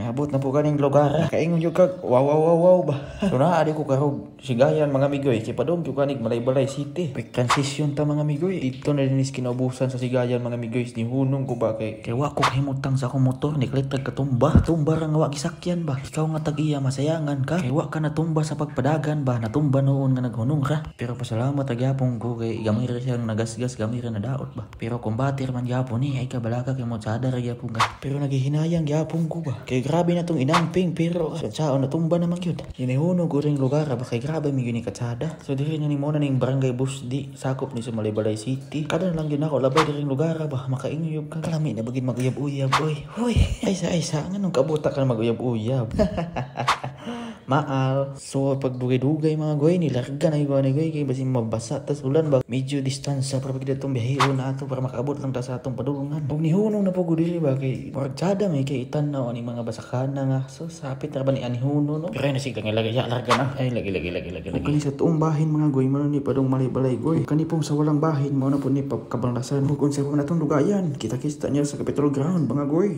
Abot na po kaning lugar. Kaingon yung kag, wow ba. So adi ko karog sigayan mga migoy. Kaya padong yung kanig Malay-Balay City. Quick transition ta mga migoy. Dito na rin is kinaubusan sa sigayan mga migoy. Ni hunong ko ba kay wa ko himutang sa akong motor. Niklit katumba. Tumba ra nga wa gisakyan ba. Ikaw nga tag-iya masayangan ka. Kay wa ka natumba sa pagpadagan ba. Natumba noon nga naghunong ka. Pero pasalamat agyapon ko kay gamay ra siyang nagasgas, gamay ra na daot ba. Pero kung batir man gyapon ni ay kabalaga kay mo sada ra gyapon ka. Pero naghihinayang gyapon ko ba. Kay grabe na tong inamping pero sao natumba naman yun. Hinihunog ko ring lugar ba kay grabe mi yun ni katsada. So diri na ni mo na ning barangay Busdi sakop ni sa Malay-Balay City. Kada na lang yun ako labay diri lugar ba makainguyab ka. Kalami na bagid maguyab-uyab oy. Hoy, ay sa nganong kabuta ka maguyab-uyab. Maal. So pagdugay-dugay mga goy nilarga na yung goy kay basin mabasa tas ulan ba medyo distansya para pagid itong biyahero na ato para makaabot lang ta sa atong padulungan. Pag nihunong na po diri ba kay martsada may kay itan-naw ani mga basakana nga. So sapit ra ba ni anihuno no. Pero na sige lagi larga na. Ay lagi. Kani sa tuong bahin mga goy man ni padong Malay-Balay goy. Kani pong sa walang bahin mo na po ni kabanglasan ug unsa pa natong dugayan. Kita-kita niya sa Capitol Ground mga goy.